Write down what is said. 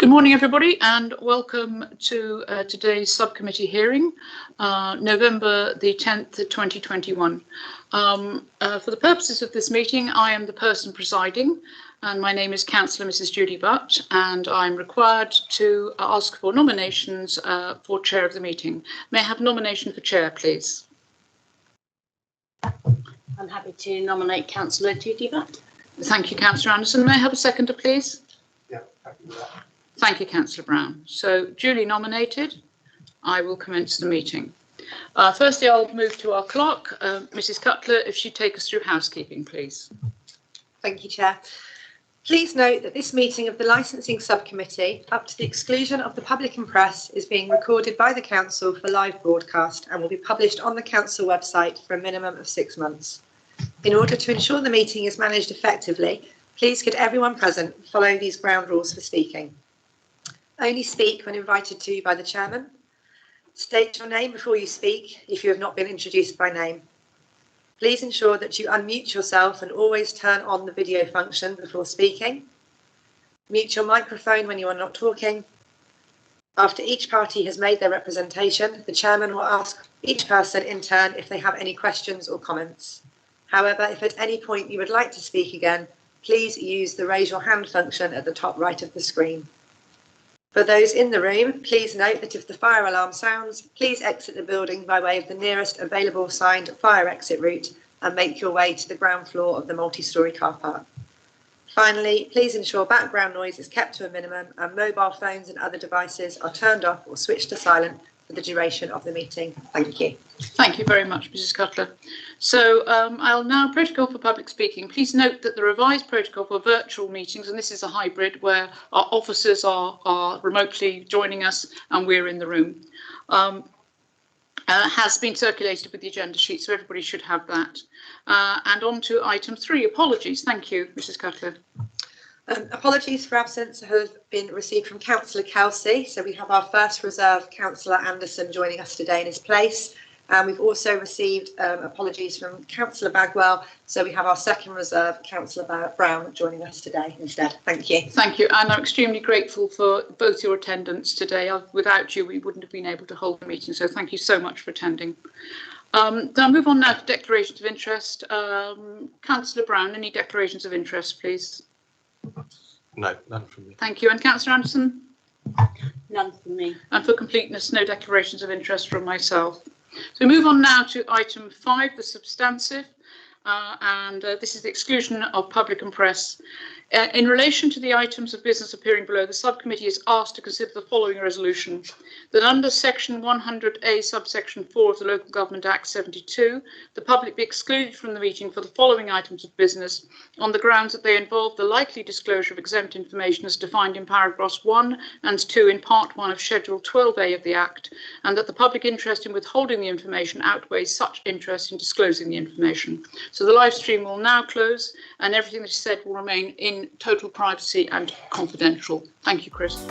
Good morning, everybody, and welcome to today's subcommittee hearing, November the 10th, 2021. For the purposes of this meeting, I am the person presiding, and my name is Councillor Mrs. Judy Butt, and I'm required to ask for nominations for chair of the meeting. May I have nomination for chair, please? I'm happy to nominate Councillor Judy Butt. Thank you, Councillor Anderson. May I have a seconder, please? Yeah, happy with that. Thank you, Councillor Brown. So, duly nominated, I will commence the meeting. Firstly, I'll move to our clerk, Mrs. Cutler, if she'd take us through housekeeping, please. Thank you, Chair. Please note that this meeting of the Licensing Subcommittee, up to the exclusion of the public and press, is being recorded by the Council for live broadcast and will be published on the Council website for a minimum of 6 months. In order to ensure the meeting is managed effectively, please could everyone present follow these ground rules for speaking. Only speak when invited to by the chairman. State your name before you speak if you have not been introduced by name. Please ensure that you unmute yourself and always turn on the video function before speaking. Mute your microphone when you are not talking. After each party has made their representation, the chairman will ask each person in turn if they have any questions or comments. However, if at any point you would like to speak again, please use the raise your hand function at the top right of the screen. For those in the room, please note that if the fire alarm sounds, please exit the building by way of the nearest available signed fire exit route and make your way to the ground floor of the multi-storey car park. Finally, please ensure background noise is kept to a minimum and mobile phones and other devices are turned off or switched to silent for the duration of the meeting. Thank you. Thank you very much, Mrs. Cutler. So I'll now protocol for public speaking. Please note that the revised protocol for virtual meetings, and this is a hybrid where our officers are remotely joining us and we're in the room, has been circulated with the agenda sheet, so everybody should have that. And on to item 3, apologies. Thank you, Mrs. Cutler. Apologies for absence have been received from Councillor Kelsey. So we have our first reserve, Councillor Anderson, joining us today in his place. And we've also received apologies from Councillor Bagwell. So we have our second reserve, Councillor Brown, joining us today instead. Thank you. Thank you. And I'm extremely grateful for both your attendance today. Without you, we wouldn't have been able to hold the meeting. So thank you so much for attending. Then I'll move on now to declarations of interest. Councillor Brown, any declarations of interest, please? No, none from me. Thank you. And Councillor Anderson? None from me. And for completeness, no declarations of interest from myself. So we move on now to item 5, the substantive, and this is the exclusion of public and press. In relation to the items of business appearing below, the subcommittee is asked to consider the following resolution: that under section 100A subsection 4 of the Local Government Act 72, the public be excluded from the meeting for the following items of business on the grounds that they involve the likely disclosure of exempt information as defined in paragraphs 1 and 2 in part 1 of schedule 12A of the Act, and that the public interest in withholding the information outweighs such interest in disclosing the information. So the live stream will now close and everything that is said will remain in total privacy and confidential. Thank you, Chris.